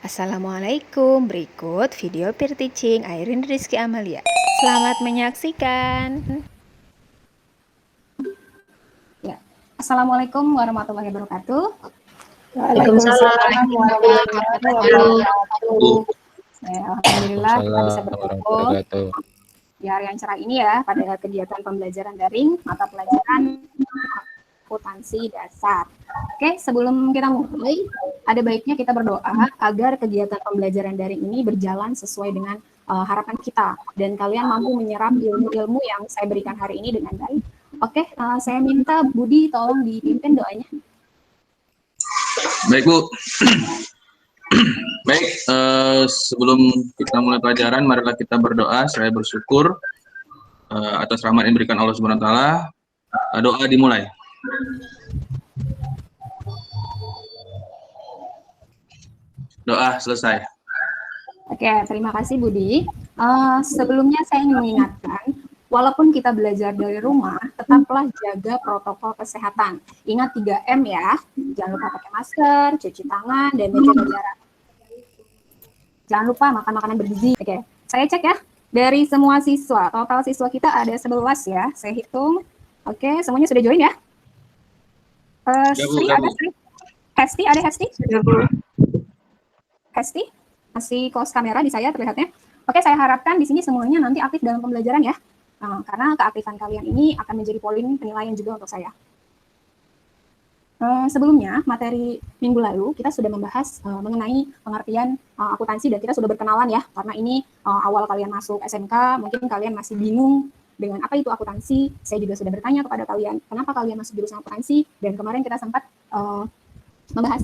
Assalamualaikum, berikut video peer teaching Airin Rizky Amalia. Selamat menyaksikan. Ya. Assalamualaikum warahmatullahi wabarakatuh. Waalaikumsalam warahmatullahi wabarakatuh. Ya, alhamdulillah kita bisa berkumpul di hari yang cerah ini ya pada kegiatan pembelajaran daring mata pelajaran akuntansi dasar. Oke, sebelum kita mulai, ada baiknya kita berdoa agar kegiatan pembelajaran daring ini berjalan sesuai dengan harapan kita dan kalian mampu menyerap ilmu-ilmu yang saya berikan hari ini dengan baik. Oke, saya minta Budi tolong dipimpin doanya. Baik Bu, baik sebelum kita mulai pelajaran, marilah kita berdoa. Saya bersyukur atas rahmat yang diberikan Allah Subhanahu Wa Taala. Doa dimulai. Doa selesai. Oke, terima kasih Budi. Sebelumnya saya ingin mengingatkan, walaupun kita belajar dari rumah, tetaplah jaga protokol kesehatan. Ingat 3M ya, jangan lupa pakai masker, cuci tangan, dan menjaga jarak. Jangan lupa makan makanan bergizi. Oke, saya cek ya, dari semua siswa, total siswa kita ada 11 ya, saya hitung. Oke, semuanya sudah join ya? Sri, ada Sri? Hesti, ada Hesti? Hesti? Masih close kamera di saya terlihatnya. Oke, saya harapkan di sini semuanya nanti aktif dalam pembelajaran ya. Karena keaktifan kalian ini akan menjadi poin penilaian juga untuk saya. Sebelumnya, materi minggu lalu kita sudah membahas mengenai pengertian akuntansi dan kita sudah berkenalan ya. Karena ini awal kalian masuk SMK, mungkin kalian masih bingung dengan apa itu akuntansi. Saya juga sudah bertanya kepada kalian, kenapa kalian masuk jurusan akuntansi, dan kemarin kita sempat membahas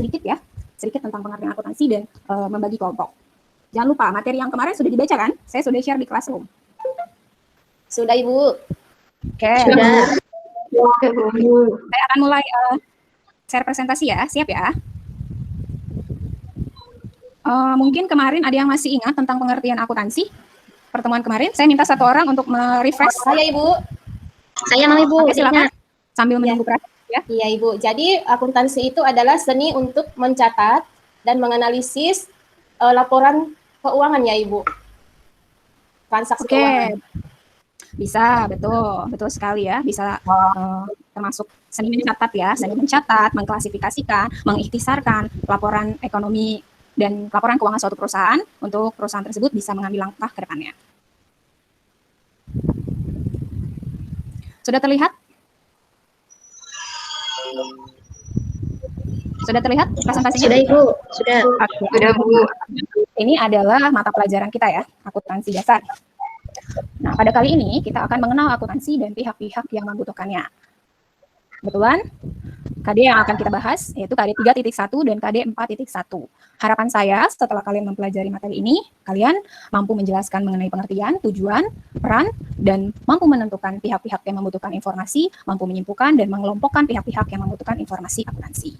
sedikit tentang pengertian akuntansi dan membagi kelompok. Jangan lupa, materi yang kemarin sudah dibaca kan? Saya sudah share di Classroom. Sudah, Ibu. Oke. Sudah. Saya akan mulai share presentasi ya, siap ya? Mungkin kemarin ada yang masih ingat tentang pengertian akuntansi? Pertemuan kemarin, saya minta satu orang untuk merefresh. Saya, Ibu. Saya mau, Ibu. Oke, silakan. Sambil menunggu proses ya. Iya, Ibu. Jadi, akuntansi itu adalah seni untuk mencatat dan menganalisis laporan keuangan ya, Ibu. Transaksi keuangan. Bisa, betul sekali ya. Bisa termasuk seni mencatat ya, seni mencatat, mengklasifikasikan, mengikhtisarkan laporan ekonomi dan laporan keuangan suatu perusahaan untuk perusahaan tersebut bisa mengambil langkah ke depannya. Sudah terlihat? Sudah terlihat presentasinya? Sudah, Ibu. Sudah. Sudah, Bu. Ini adalah mata pelajaran kita ya, akuntansi dasar. Nah, pada kali ini kita akan mengenal akuntansi dan pihak-pihak yang membutuhkannya. Kebetulan, KD yang akan kita bahas yaitu KD 3.1 dan KD 4.1. Harapan saya setelah kalian mempelajari materi ini, kalian mampu menjelaskan mengenai pengertian, tujuan, peran, dan mampu menentukan pihak-pihak yang membutuhkan informasi, mampu menyimpulkan dan mengelompokkan pihak-pihak yang membutuhkan informasi akuntansi.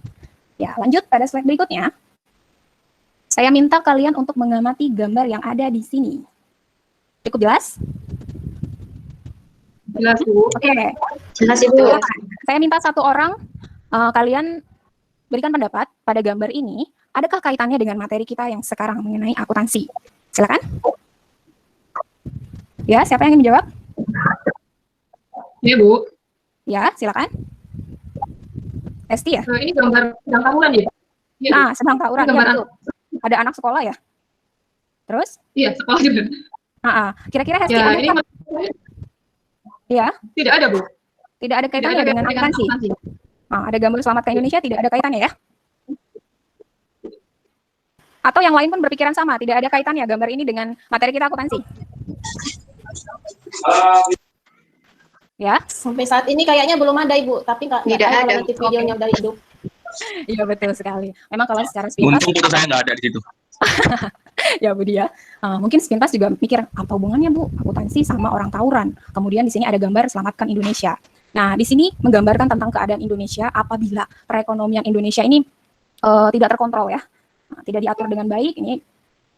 Ya, lanjut pada slide berikutnya. Saya minta kalian untuk mengamati gambar yang ada di sini. Cukup jelas? Jelas, Bu. Oke. Jelas, Ibu. Saya minta satu orang, kalian berikan pendapat pada gambar ini, adakah kaitannya dengan materi kita yang sekarang mengenai akuntansi? Silakan. Ya, siapa yang ingin menjawab? Iya, Bu. Ya, silakan. Esti ya? Ini gambar tawuran ya? Iya, Bu. Sedang tawuran. Ya, betul. Ada anak sekolah ya? Terus? Iya, sekolah juga. Kira-kira Hesti Ya, ada? ini Ya. tidak ada, Bu. Tidak ada kaitannya dengan akuntansi. Ada gambar Selamatkan Indonesia, tidak ada kaitannya ya? Atau yang lain pun berpikiran sama, tidak ada kaitannya gambar ini dengan materi kita akuntansi? Ya. Sampai saat ini kayaknya belum ada, Ibu. Tapi nggak tahu kalau nanti videonya udah hidup. Iya, betul sekali. Memang kalau secara sepintas. Untung foto saya nggak ada di situ. Ya, Bu Dia. Mungkin sepintas juga mikir, apa hubungannya, Bu? Akuntansi sama orang tawuran. Kemudian di sini ada gambar Selamatkan Indonesia. Nah, di sini menggambarkan tentang keadaan Indonesia apabila perekonomian Indonesia ini tidak terkontrol ya. Tidak diatur dengan baik, ini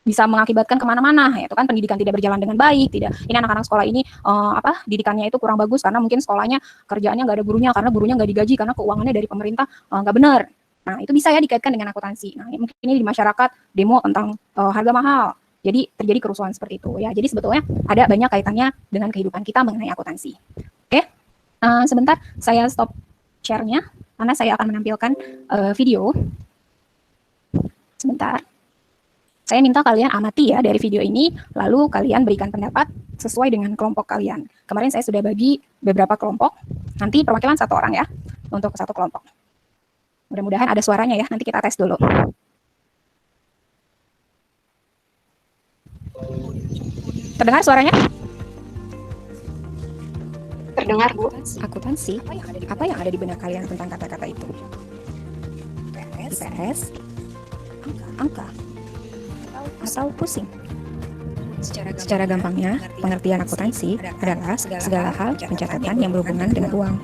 bisa mengakibatkan kemana-mana, yaitu kan pendidikan tidak berjalan dengan baik, ini anak-anak sekolah ini didikannya itu kurang bagus karena mungkin sekolahnya kerjaannya nggak ada gurunya karena gurunya nggak digaji karena keuangannya dari pemerintah nggak benar. Nah, itu bisa ya dikaitkan dengan akuntansi. Nah, mungkin ini di masyarakat demo tentang harga mahal. Jadi terjadi kerusuhan seperti itu ya. Jadi sebetulnya ada banyak kaitannya dengan kehidupan kita mengenai akuntansi. Oke, sebentar saya stop share-nya karena saya akan menampilkan video. Sebentar. Saya minta kalian amati ya dari video ini, lalu kalian berikan pendapat sesuai dengan kelompok kalian. Kemarin saya sudah bagi beberapa kelompok, nanti perwakilan satu orang ya untuk satu kelompok. Mudah-mudahan ada suaranya ya, nanti kita tes dulu. Terdengar suaranya? Terdengar, Bu. Akuntansi, apa yang ada di benak kalian tentang kata-kata itu? IPS, angka, atau pusing? Secara gampangnya, pengertian akuntansi adalah segala hal pencatatan yang berhubungan dengan uang.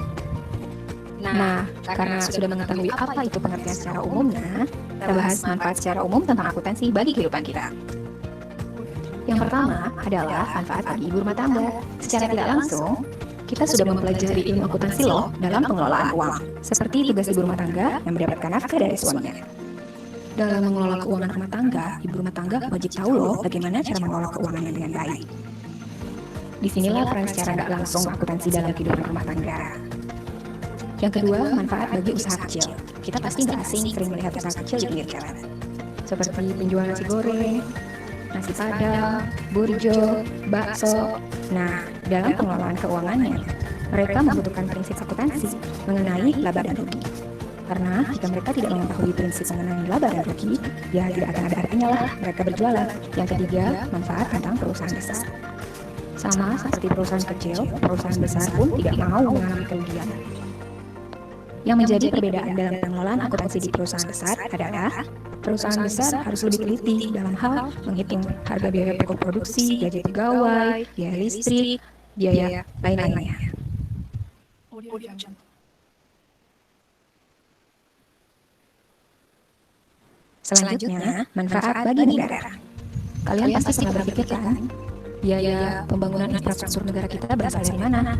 Nah, karena sudah mengetahui apa itu pengertian secara umumnya, kita bahas manfaat secara umum tentang akuntansi bagi kehidupan kita. Yang pertama adalah manfaat bagi ibu rumah tangga. Secara tidak langsung, kita sudah mempelajari ilmu akuntansi loh dalam pengelolaan uang. Seperti tugas ibu rumah tangga yang mendapatkan nafkah dari suaminya. Dalam mengelola keuangan rumah tangga, ibu rumah tangga wajib tahu loh bagaimana cara mengelola keuangannya dengan baik. Disinilah peran secara tidak langsung akuntansi dalam kehidupan rumah tangga. Yang kedua, manfaat bagi usaha kecil. Kita pasti nggak asing sering melihat usaha kecil di pinggir jalan. Seperti penjual nasi goreng, nasi padang, burjo, bakso. Nah, dalam pengelolaan keuangannya, mereka membutuhkan prinsip akuntansi mengenai laba dan rugi. Karena jika mereka tidak mengetahui prinsip mengenai laba dan rugi, ya tidak akan ada artinya lah mereka berjualan. Yang ketiga, manfaat tentang perusahaan besar. Sama seperti perusahaan kecil, perusahaan besar pun tidak mau mengalami kerugian. Yang menjadi perbedaan dalam pengelolaan akuntansi di perusahaan besar adalah perusahaan besar harus lebih teliti dalam hal menghitung harga biaya pokok produksi, gaji pegawai, biaya listrik, biaya lain-lainnya. Selanjutnya, manfaat bagi negara. Kalian pasti pernah berpikir kan, biaya pembangunan infrastruktur negara kita berasal dari mana?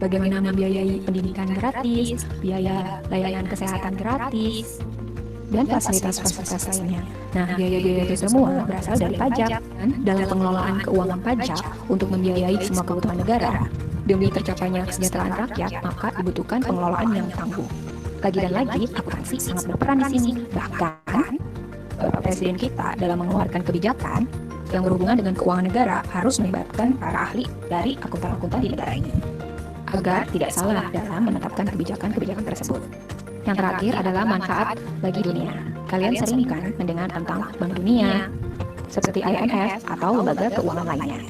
Bagaimana membiayai pendidikan gratis, biaya layanan kesehatan gratis, dan fasilitas-fasilitas lainnya. Nah, biaya-biaya itu semua berasal dari pajak. Dan dalam pengelolaan keuangan pajak untuk membiayai semua kebutuhan negara, demi tercapainya kesejahteraan rakyat, maka dibutuhkan pengelolaan yang tangguh. Lagi dan lagi, akuntansi sangat berperan di sini. Bahkan, Bapak Presiden kita dalam mengeluarkan kebijakan yang berhubungan dengan keuangan negara harus melibatkan para ahli dari akuntan-akuntan di negara ini, agar tidak salah dalam menetapkan kebijakan-kebijakan tersebut. Yang terakhir adalah manfaat bagi dunia. Kalian sering kan mendengar tentang Bank Dunia, seperti IMF atau lembaga keuangan lainnya.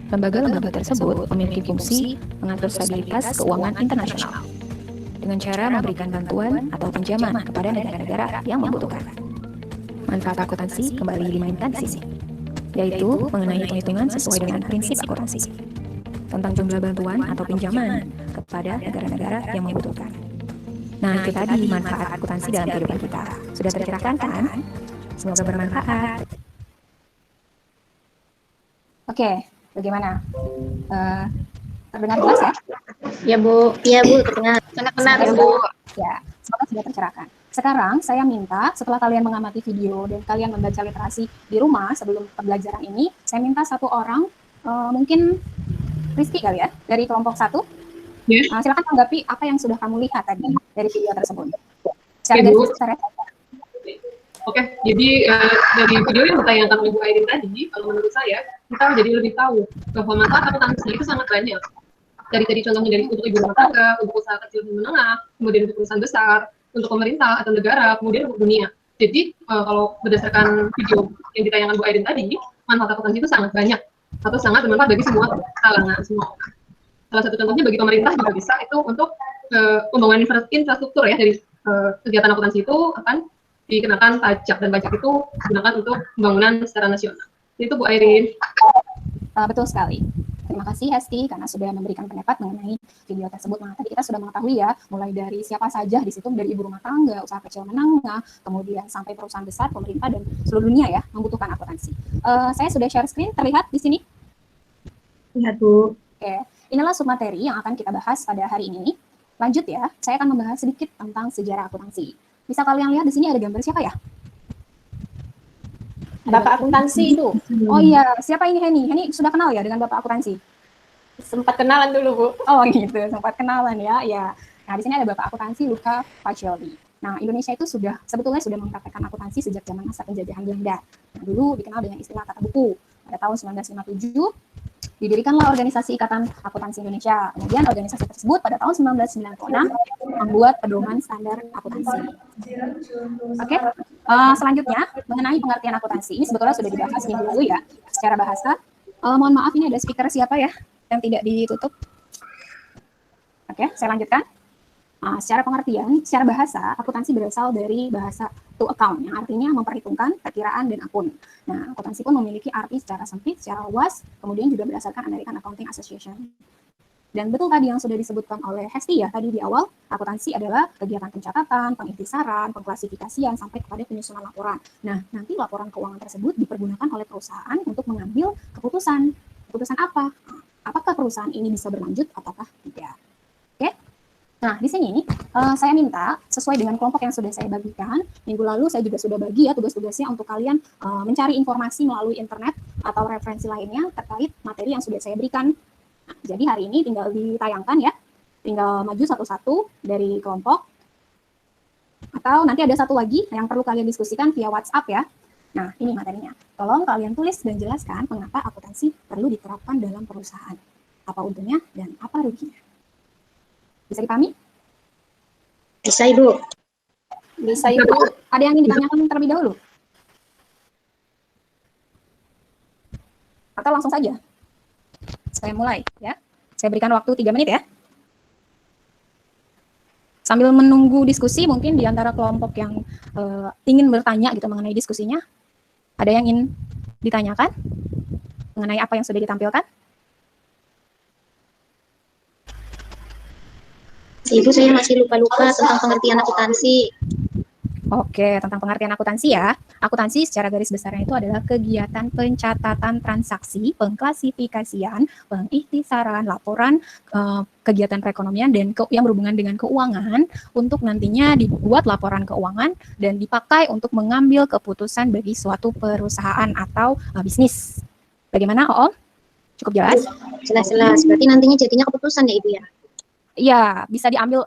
Lembaga-lembaga tersebut memiliki fungsi mengatur stabilitas keuangan internasional dengan cara memberikan bantuan atau pinjaman kepada negara-negara yang membutuhkan. Manfaat akuntansi kembali dimainkan di sini, yaitu mengenai penghitungan sesuai dengan prinsip akuntansi tentang jumlah bantuan atau pinjaman kepada negara-negara yang membutuhkan. Nah, itu tadi manfaat akuntansi dalam kehidupan kita. Sudah tercerahkan kan? Semoga bermanfaat. Oke, bagaimana? Terdengar jelas ya? Ya, Bu. Iya, Bu, terdengar. Sangat benar, Bu. Ya, semoga sudah tercerahkan. Sekarang saya minta setelah kalian mengamati video dan kalian membaca literasi di rumah sebelum pembelajaran ini, saya minta satu orang, mungkin Rizky kali ya, dari kelompok 1. Yes. Silakan tanggapi apa yang sudah kamu lihat tadi dari video tersebut. Secara Ya, garis Bu. besar ya. Oke, jadi dari video yang ditayangkan oleh Bu Airin tadi, kalau menurut saya, kita jadi lebih tahu bahwa manfaat akuntansi itu sangat banyak. Dari contohnya dari untuk ibu rumah tangga, untuk usaha kecil dan menengah, kemudian untuk perusahaan besar, untuk pemerintah atau negara, kemudian untuk dunia. Jadi kalau berdasarkan video yang ditayangkan Bu Airin tadi, manfaat akuntansi itu sangat banyak atau sangat bermanfaat bagi semua kalangan, semua orang. Salah satu contohnya bagi pemerintah juga bisa itu untuk pembangunan infrastruktur ya, dari kegiatan akuntansi itu akan dikenakan pajak, dan pajak itu digunakan untuk pembangunan secara nasional. Itu Bu Airin. Betul sekali. Terima kasih Hesti karena sudah memberikan pendapat mengenai video tersebut. Nah, tadi kita sudah mengetahui ya, mulai dari siapa saja di situ, dari ibu rumah tangga, usaha kecil menengah, kemudian sampai perusahaan besar, pemerintah, dan seluruh dunia ya membutuhkan akuntansi. Saya sudah share screen, terlihat di sini? Lihat, Bu. Oke, inilah submateri yang akan kita bahas pada hari ini. Lanjut ya, saya akan membahas sedikit tentang sejarah akuntansi. Bisa kalian lihat di sini ada gambar siapa ya? Bapak akuntansi itu. Oh iya, siapa ini Heni? Heni sudah kenal ya dengan Bapak akuntansi? Sempat kenalan dulu, Bu. Oh gitu, sempat kenalan ya. Ya. Nah, di sini ada Bapak akuntansi Luca Pacioli. Nah, Indonesia itu sebetulnya sudah mempraktekkan akuntansi sejak zaman masa penjajahan Belanda. Nah, dulu dikenal dengan istilah tata buku. Pada tahun 1957 didirikanlah organisasi Ikatan Akuntansi Indonesia. Kemudian organisasi tersebut pada tahun 1996 membuat pedoman standar akuntansi. Oke, selanjutnya mengenai pengertian akuntansi. Ini sebetulnya sudah dibahas minggu lalu ya, secara bahasa. Mohon maaf, ini ada speaker siapa ya yang tidak ditutup? Oke, saya lanjutkan. Secara pengertian, secara bahasa, akuntansi berasal dari bahasa to account, yang artinya memperhitungkan, perkiraan, dan akun. Nah, akuntansi pun memiliki arti secara sempit, secara luas, kemudian juga berdasarkan American Accounting Association. Dan betul tadi yang sudah disebutkan oleh Hesti ya, tadi di awal, akuntansi adalah kegiatan pencatatan, pengintisaran, pengklasifikasian, sampai kepada penyusunan laporan. Nah, nanti laporan keuangan tersebut dipergunakan oleh perusahaan untuk mengambil keputusan. Keputusan apa? Apakah perusahaan ini bisa berlanjut ataukah tidak? Oke? Nah, di sini saya minta sesuai dengan kelompok yang sudah saya bagikan. Minggu lalu saya juga sudah bagi ya tugas-tugasnya untuk kalian mencari informasi melalui internet atau referensi lainnya terkait materi yang sudah saya berikan. Nah, jadi hari ini tinggal ditayangkan ya. Tinggal maju satu-satu dari kelompok. Atau nanti ada satu lagi yang perlu kalian diskusikan via WhatsApp ya. Nah, ini materinya. Tolong kalian tulis dan jelaskan mengapa akuntansi perlu diterapkan dalam perusahaan. Apa untungnya dan apa ruginya. Bisa dipahami? Bisa, Ibu. Bisa, Ibu. Ada yang ingin ditanyakan terlebih dahulu? Atau langsung saja? Saya mulai ya. Saya berikan waktu 3 menit ya. Sambil menunggu diskusi, mungkin di antara kelompok yang ingin bertanya gitu mengenai diskusinya, ada yang ingin ditanyakan mengenai apa yang sudah ditampilkan? Ibu, saya masih lupa-lupa tentang pengertian akuntansi. Oke, tentang pengertian akuntansi ya. Akuntansi secara garis besarnya itu adalah kegiatan pencatatan transaksi, pengklasifikasian, pengikhtisaran, laporan, kegiatan perekonomian, dan yang berhubungan dengan keuangan untuk nantinya dibuat laporan keuangan dan dipakai untuk mengambil keputusan bagi suatu perusahaan atau bisnis. Bagaimana, Om? Cukup jelas? Jelas-jelas. Berarti nantinya jadinya keputusan ya, Ibu ya? Iya, bisa diambil,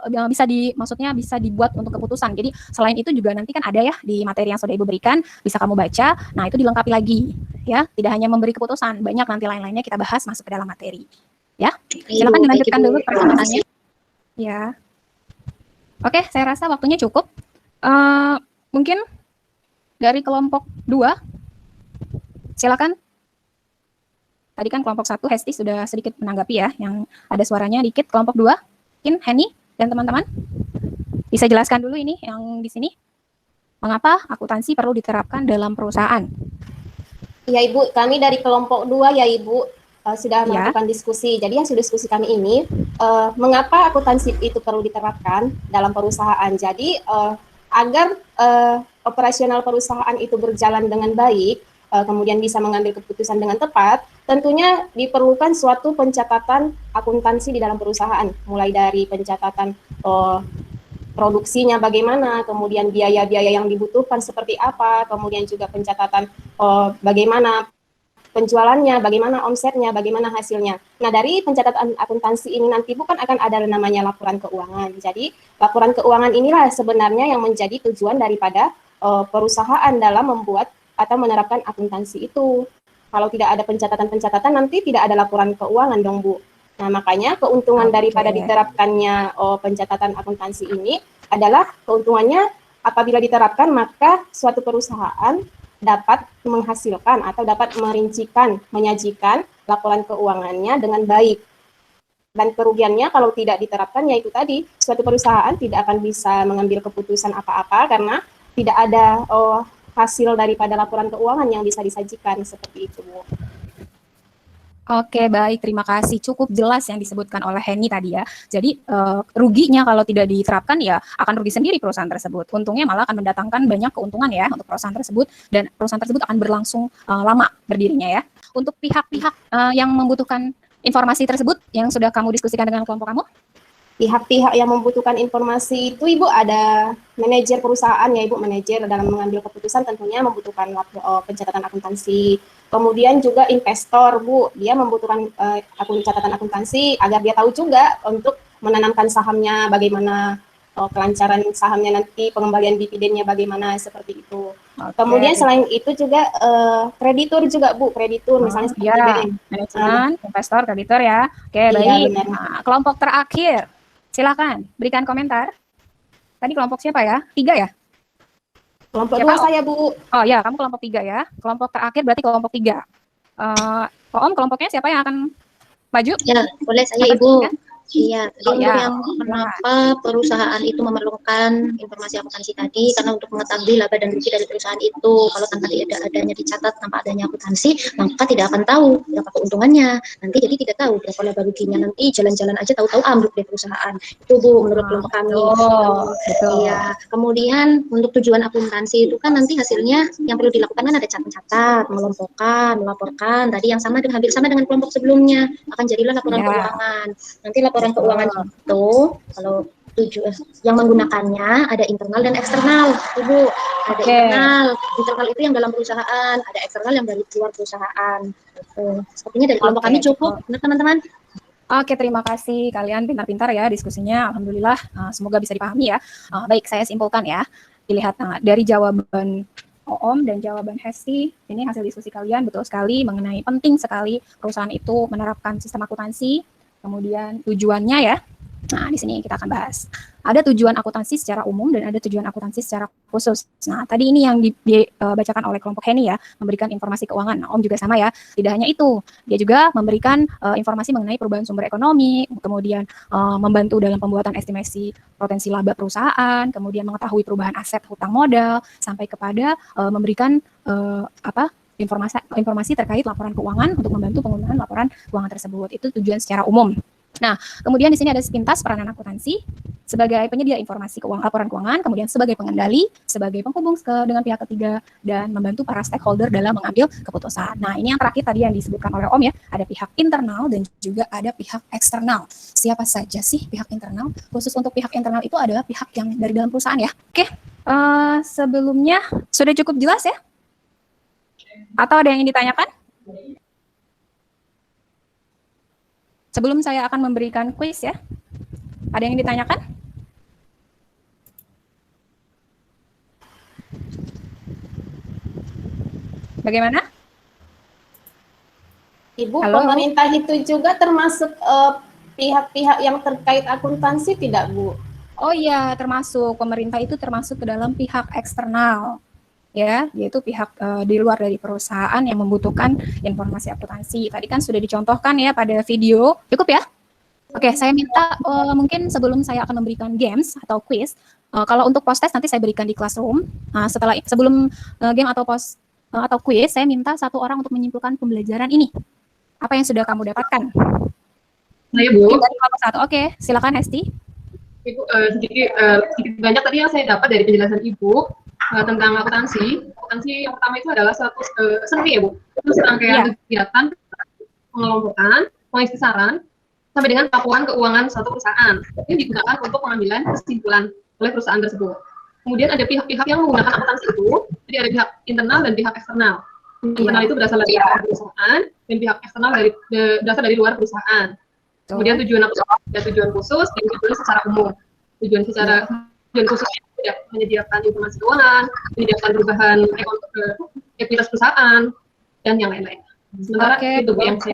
maksudnya bisa dibuat untuk keputusan. Jadi selain itu juga nanti kan ada ya di materi yang sudah Ibu berikan, bisa kamu baca. Nah, itu dilengkapi lagi, ya. Tidak hanya memberi keputusan, banyak nanti lain-lainnya kita bahas masuk ke dalam materi. Ya, silakan dilanjutkan dulu presentasinya. Ya. Oke, saya rasa waktunya cukup. Mungkin dari kelompok 2, silakan. Tadi kan kelompok 1, Hesti sudah sedikit menanggapi ya, yang ada suaranya dikit. Kelompok 2, mungkin Heni dan teman-teman bisa jelaskan dulu ini yang di sini. Mengapa akuntansi perlu diterapkan dalam perusahaan? Ya, Ibu, kami dari kelompok 2 ya, Ibu, sudah melakukan diskusi. Jadi hasil diskusi kami ini, mengapa akuntansi itu perlu diterapkan dalam perusahaan. Jadi agar operasional perusahaan itu berjalan dengan baik, kemudian bisa mengambil keputusan dengan tepat, tentunya diperlukan suatu pencatatan akuntansi di dalam perusahaan, mulai dari pencatatan produksinya bagaimana, kemudian biaya-biaya yang dibutuhkan seperti apa, kemudian juga pencatatan bagaimana penjualannya, bagaimana omsetnya, bagaimana hasilnya. Nah, dari pencatatan akuntansi ini nanti bukan akan ada namanya laporan keuangan. Jadi, laporan keuangan inilah sebenarnya yang menjadi tujuan daripada perusahaan dalam membuat atau menerapkan akuntansi itu. Kalau tidak ada pencatatan-pencatatan, nanti tidak ada laporan keuangan dong, Bu. Nah, makanya keuntungan daripada diterapkannya pencatatan akuntansi ini adalah keuntungannya apabila diterapkan, maka suatu perusahaan dapat menghasilkan atau dapat merincikan, menyajikan laporan keuangannya dengan baik. Dan kerugiannya kalau tidak diterapkan, yaitu tadi, suatu perusahaan tidak akan bisa mengambil keputusan apa-apa karena tidak ada hasil daripada laporan keuangan yang bisa disajikan, seperti itu, Bu. Oke, baik. Terima kasih. Cukup jelas yang disebutkan oleh Heni tadi ya. Jadi, ruginya kalau tidak diterapkan ya akan rugi sendiri perusahaan tersebut. Untungnya malah akan mendatangkan banyak keuntungan ya untuk perusahaan tersebut, dan perusahaan tersebut akan berlangsung lama berdirinya ya. Untuk pihak-pihak yang membutuhkan informasi tersebut yang sudah kamu diskusikan dengan kelompok kamu, pihak-pihak yang membutuhkan informasi itu Ibu ada manajer perusahaan ya Ibu, manajer dalam mengambil keputusan tentunya membutuhkan pencatatan akuntansi. Kemudian juga investor Bu, dia membutuhkan catatan akuntansi agar dia tahu juga untuk menanamkan sahamnya bagaimana, kelancaran sahamnya nanti, pengembalian dividennya bagaimana, seperti itu. Kemudian selain itu juga kreditur juga Bu, kreditur misalnya seperti bank. Manajemen, investor, kreditur ya. Oke, baik. Nah, kelompok terakhir, silakan berikan komentar. Tadi kelompok siapa ya? 3 ya? Kelompok siapa? 2 saya Bu. Oh ya, kamu kelompok 3 ya. Kelompok terakhir berarti kelompok 3. Om, kelompoknya siapa yang akan maju? Ya, boleh saya Ibu. Iya, tadi untuk yang kenapa perusahaan itu memerlukan informasi akuntansi tadi, karena untuk mengetahui laba dan rugi dari perusahaan itu, kalau tanpa adanya dicatat, tanpa adanya akuntansi, maka tidak akan tahu berapa keuntungannya. Nanti jadi tidak tahu berapa laba ruginya. Nanti jalan-jalan aja tahu-tahu ambruk dari perusahaan. Itu Bu, menurut kelompok kami. Iya. Kemudian untuk tujuan akuntansi itu kan nanti hasilnya yang perlu dilakukan kan ada catat-catat, mengelompokkan, melaporkan. Tadi yang sama dengan hampir sama dengan kelompok sebelumnya, akan jadilah laporan keuangan. Nanti laporan keuangan itu kalau yang menggunakannya ada internal dan eksternal, Ibu. Ada internal itu yang dalam perusahaan, ada eksternal yang dari luar perusahaan. Sepertinya dari kelompok kami cukup, benar teman-teman? Oke, terima kasih. Kalian pintar-pintar ya diskusinya. Alhamdulillah, semoga bisa dipahami ya. Baik, saya simpulkan ya. Dilihat dari jawaban Om dan jawaban Hesti, ini hasil diskusi kalian betul sekali mengenai penting sekali perusahaan itu menerapkan sistem akuntansi. Kemudian tujuannya ya. Nah, di sini kita akan bahas. Ada tujuan akuntansi secara umum dan ada tujuan akuntansi secara khusus. Nah, tadi ini yang dibacakan oleh kelompok Heni ya, memberikan informasi keuangan. Nah, Om juga sama ya. Tidak hanya itu, dia juga memberikan informasi mengenai perubahan sumber ekonomi, kemudian membantu dalam pembuatan estimasi potensi laba perusahaan, kemudian mengetahui perubahan aset hutang modal, sampai kepada memberikan informasi terkait laporan keuangan untuk membantu penggunaan laporan keuangan tersebut. Itu tujuan secara umum. Nah, kemudian di sini ada sepintas peranan akuntansi sebagai penyedia informasi laporan keuangan, kemudian sebagai pengendali, sebagai penghubung dengan pihak ketiga, dan membantu para stakeholder dalam mengambil keputusan. Nah, ini yang terakhir tadi yang disebutkan oleh Om ya, ada pihak internal dan juga ada pihak eksternal. Siapa saja sih pihak internal? Khusus untuk pihak internal itu adalah pihak yang dari dalam perusahaan ya. Oke, sebelumnya sudah cukup jelas ya? Atau ada yang ingin ditanyakan? Sebelum saya akan memberikan kuis ya. Ada yang ingin ditanyakan? Bagaimana? Ibu, Halo? pemerintah itu juga termasuk pihak-pihak yang terkait akuntansi tidak, Bu? Oh iya, termasuk. Pemerintah itu termasuk ke dalam pihak eksternal. Ya, yaitu pihak di luar dari perusahaan yang membutuhkan informasi akuntansi. Tadi kan sudah dicontohkan ya pada video. Cukup ya? Oke, saya minta mungkin sebelum saya akan memberikan games atau quiz, kalau untuk post test nanti saya berikan di classroom. Sebelum game atau atau quiz, saya minta satu orang untuk menyimpulkan pembelajaran ini. Apa yang sudah kamu dapatkan? Saya Bu. Dari kelompok 1. Oke, silakan Hesti. Ibu, sedikit banyak tadi yang saya dapat dari penjelasan Ibu tentang akuntansi. Akuntansi yang pertama itu adalah suatu seni ya Bu. Itu serangkaian kegiatan pengelompokan, pengikhtisaran, sampai dengan laporan keuangan suatu perusahaan. Ini digunakan untuk pengambilan kesimpulan oleh perusahaan tersebut. Kemudian ada pihak-pihak yang menggunakan akuntansi itu, jadi ada pihak internal dan pihak eksternal. Internal itu berasal dari perusahaan, dan pihak eksternal berasal dari luar perusahaan. Kemudian tujuan akuntansi ada tujuan khusus dan tujuan secara umum. Tujuan khusus tidak menyediakan informasi keuangan, menyediakan perubahan aktivitas perusahaan, dan yang lain-lain. Sementara itu yang saya.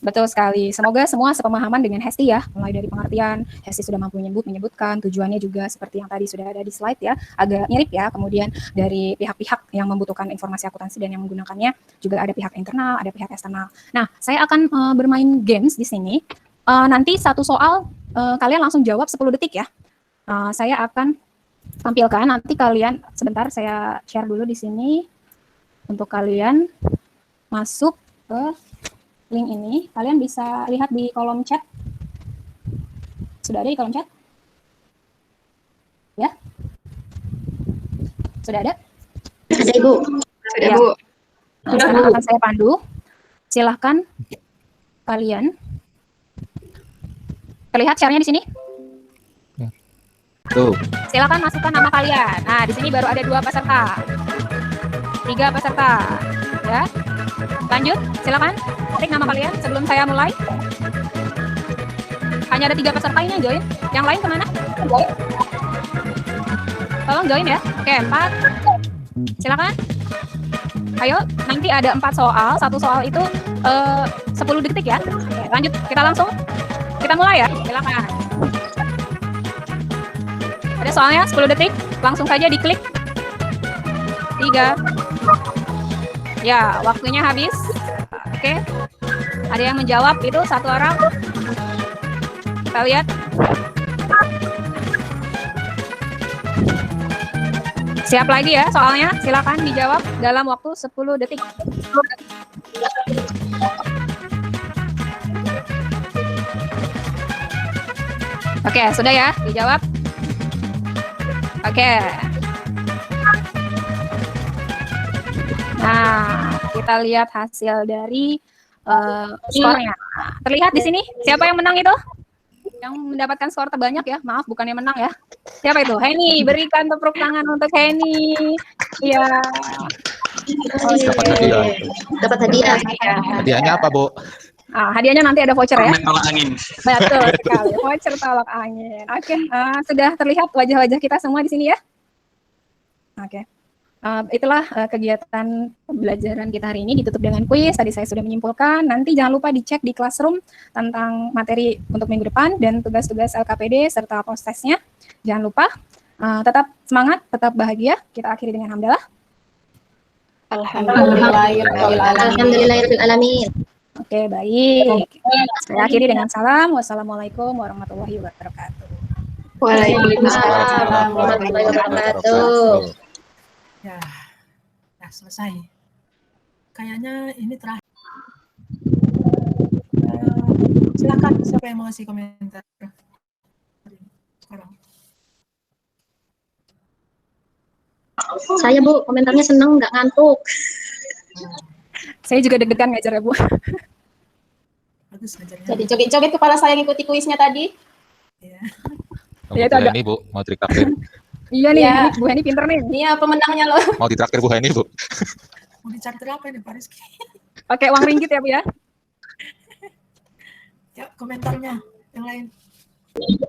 Betul sekali. Semoga semua sepemahaman dengan Hesti ya. Mulai dari pengertian, Hesti sudah mampu menyebutkan, tujuannya juga seperti yang tadi sudah ada di slide ya. Agak mirip ya. Kemudian dari pihak-pihak yang membutuhkan informasi akuntansi dan yang menggunakannya, juga ada pihak internal, ada pihak eksternal. Nah, saya akan bermain games di sini. Nanti satu soal, kalian langsung jawab 10 detik ya. Saya akan tampilkan, nanti kalian, sebentar saya share dulu di sini. Untuk kalian masuk ke link ini, kalian bisa lihat di kolom chat. Sudah ada di kolom chat? Ya? Sudah ada? Ada Ibu. Ada Ya. Bu. Nah, sekarang akan saya pandu. Silahkan kalian. Terlihat share-nya di sini? Tuh. Silakan masukkan nama kalian. Nah, di sini baru ada 2 peserta. 3 peserta. Ya. Lanjut, silakan ketik nama kalian sebelum saya mulai. Hanya ada 3 peserta ini yang join. Yang lain kemana? Tolong join ya. Oke, 4. Silakan. Ayo, nanti ada 4 soal. 1 soal itu 10 detik ya. Oke, lanjut, kita mulai ya. Silakan. Ada soalnya 10 detik, langsung saja diklik. 3. Ya, waktunya habis. Oke. Ada yang menjawab itu 1 orang. Kita lihat. Siap lagi ya soalnya, silakan dijawab dalam waktu 10 detik. Oke, sudah ya dijawab. Oke. Nah, kita lihat hasil dari skornya. Terlihat di sini siapa yang menang itu? Yang mendapatkan skor terbanyak ya. Maaf, bukannya menang ya. Siapa itu? Heni, berikan tepuk tangan untuk Heni. Iya. Dapat hadiah. Dapat hadiah. Hadiahnya apa, Bu? Hadiahnya nanti ada voucher ya. Permen tolak angin. Betul sekali, voucher tolak angin. Oke, sudah terlihat wajah-wajah kita semua di sini ya. Oke. Itulah kegiatan pembelajaran kita hari ini, ditutup dengan kuis. Tadi saya sudah menyimpulkan. Nanti jangan lupa dicek di Classroom tentang materi untuk minggu depan dan tugas-tugas LKPD serta post-testnya. Jangan lupa tetap semangat, tetap bahagia. Kita akhiri dengan hamdalah. Alhamdulillahirrahmanirrahim. Oke, baik. Saya akhiri dengan salam. Wassalamualaikum warahmatullahi wabarakatuh. Waalaikumsalam warahmatullahi wabarakatuh. Ya, nah selesai. Kayaknya ini terakhir. Silakan, siapa yang mau ngasih komentar sekarang? Saya Bu, komentarnya seneng, nggak ngantuk. Saya juga deg-degan ngajar ya Bu. Bagus ngajarnya. Jadi joget-joget kepala saya ngikuti kuisnya tadi. Ya. Ya, itu ada. Ini Bu, mau ditraktir. Iya nih, Ya. Bu Heni pinter nih. Iya, pemenangnya loh. Mau ditraktir Bu Heni, Bu. Mau dicari apa ini Pak Rizky? Oke, uang ringgit ya Bu ya. Ya, komentarnya yang lain.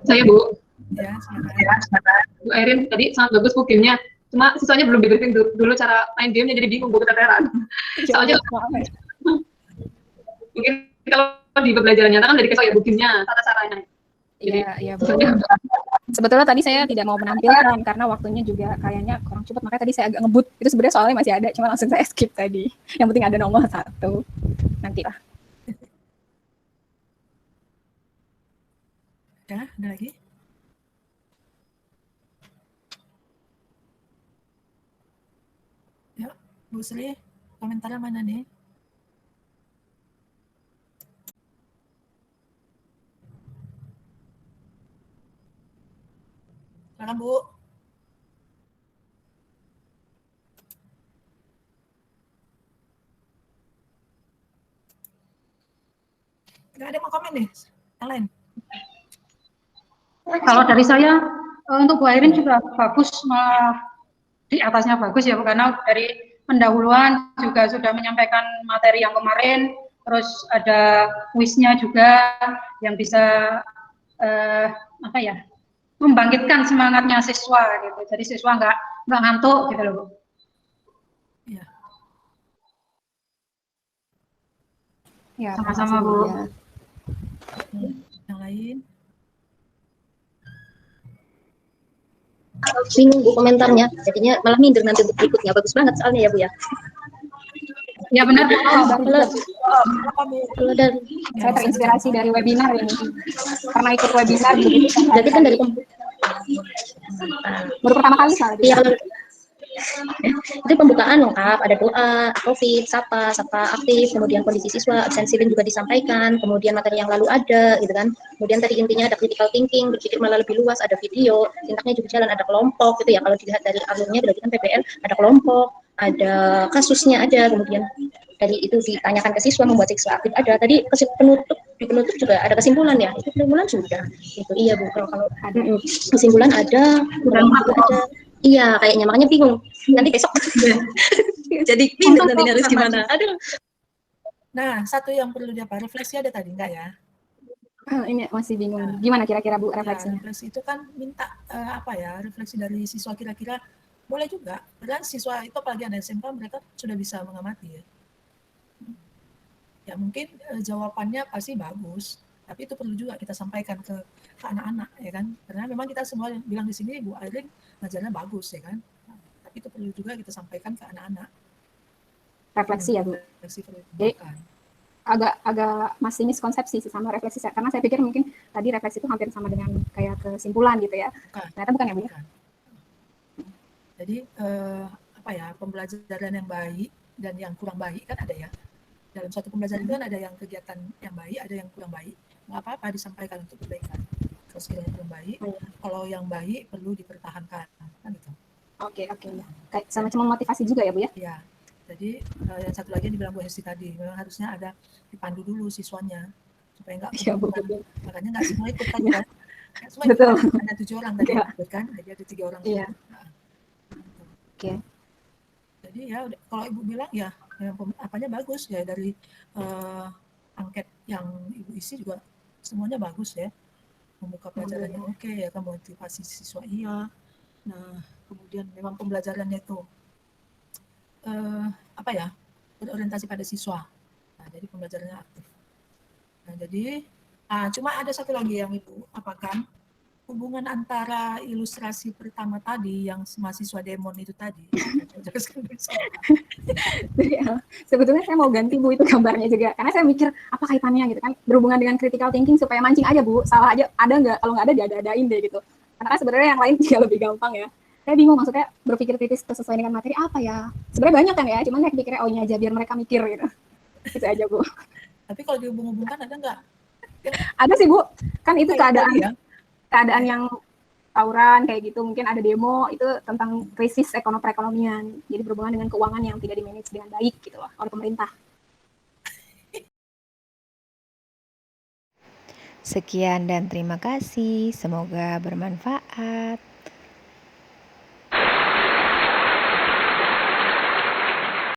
Saya Bu. Ya, silakan. Bu Erin tadi sangat bagus Bu gamenya. Cuma sisanya belum di-briefing dulu cara main gamenya, jadi bingung Bu, keteteran. Soalnya mungkin kalau di pembelajaran nyata kan dari kesok ya Bu gamenya, tata caranya. Iya, Bu. Sebetulnya tadi saya tidak mau menampilkan karena waktunya juga kayaknya kurang cepat, makanya tadi saya agak ngebut. Itu sebenarnya soalnya masih ada, cuma langsung saya skip tadi. Yang penting ada nomor 1. Nantilah. Ada lagi? Ya, Bu Sri, komentarnya mana nih? Silakan Bu. Nggak ada yang mau komen nih, yang lain. Kalau dari saya, untuk Bu Airin juga bagus, di atasnya bagus ya Bu, karena dari pendahuluan juga sudah menyampaikan materi yang kemarin, terus ada kuisnya juga yang bisa membangkitkan semangatnya siswa gitu. Jadi siswa nggak ngantuk gitu loh Bu. Iya. Ya, Sama-sama Bu. Yang lain? Bingung Bu komentarnya, jadinya malah minder nanti untuk berikutnya. Bagus banget soalnya ya Bu ya. Ya benar Bu. Kalau dari Saya terinspirasi dari webinar ini. Pernah ikut webinar begitu. berarti kan dari Baru pertama kali soalnya. iya, itu pembukaan lengkap, ada doa, COVID, sapa aktif, kemudian kondisi siswa, absensi juga disampaikan, kemudian materi yang lalu ada, gitu kan. Kemudian tadi intinya ada critical thinking, berpikir malah lebih luas, ada video, sintaknya juga jalan, ada kelompok, gitu ya. Kalau dilihat dari alurnya berarti kan PPL ada kelompok, ada kasusnya ada, kemudian dari itu ditanyakan ke siswa, membuat siswa aktif ada. Tadi di penutup juga ada kesimpulan ya. Itu kesimpulan sudah. Itu iya Bu. Kalau ada kesimpulan ada, kurang ada. Iya, kayaknya makanya bingung. Nanti besok jadi bingung nanti harus gimana. Aduh. Nah, satu yang perlu dia refleksi ada tadi enggak ya? Ini masih bingung. Gimana kira-kira Bu Ya, refleksinya? refleksi itu kan minta refleksi dari siswa kira-kira boleh juga. Padahal siswa itu apalagi anak SMK mereka sudah bisa mengamati ya. Ya mungkin jawabannya pasti bagus, tapi itu perlu juga kita sampaikan ke anak-anak ya kan. Karena memang kita semua bilang di sini Bu Airin ngajarnya bagus ya kan. Nah, tapi itu perlu juga kita sampaikan ke anak-anak. Refleksi ya Bu. Refleksi perlu Jadi, agak masih miskonsepsi sih sama refleksi karena saya pikir mungkin tadi refleksi itu hampir sama dengan kayak kesimpulan gitu ya. Ternyata bukan ya Bu. Jadi pembelajaran yang baik dan yang kurang baik kan ada ya. Dalam satu pembelajaran itu kan ada yang kegiatan yang baik, ada yang kurang baik. Nggak apa-apa disampaikan untuk perbaikan. Kalau sekiranya kurang baik, kalau yang baik perlu dipertahankan kan gitu. Oke ya. Kayak sama-sama motivasi juga ya Bu ya. Iya. Jadi yang satu lagi yang dibilang Bu Hesti tadi, memang harusnya ada dipandu dulu siswanya supaya nggak makanya nggak semua ikut kan ya. Semua ikut, ada 7 orang tadi ikut kan, jadi ada 3 orang. Iya. Oke. Jadi ya kalau Ibu bilang ya apanya bagus ya dari angket yang Ibu isi juga semuanya bagus ya. Membuka pelajarannya oke ya kan, motivasi siswa iya. Nah, kemudian memang pembelajarannya itu berorientasi pada siswa. Nah, jadi pembelajarannya aktif. Nah, jadi cuma ada satu lagi yang Ibu apakan hubungan antara ilustrasi pertama tadi yang mahasiswa demon itu tadi. Sebetulnya saya mau ganti Bu itu gambarnya juga karena saya mikir apa kaitannya gitu kan, berhubungan dengan critical thinking supaya mancing aja Bu, salah aja ada nggak, kalau nggak ada diada-adain deh gitu. Karena sebenarnya yang lain juga lebih gampang ya. Saya bingung maksudnya berpikir kritis sesuai dengan materi apa ya. Sebenarnya banyak kan ya, cuman saya pikirnya ini aja biar mereka mikir gitu. Itu aja Bu. Tapi kalau dihubung-hubungkan ada nggak? Ada sih Bu, kan itu keadaan yang tawuran kayak gitu, mungkin ada demo itu tentang krisis perekonomian, jadi berhubungan dengan keuangan yang tidak dimanage dengan baik gitu loh oleh pemerintah. Sekian dan terima kasih, semoga bermanfaat.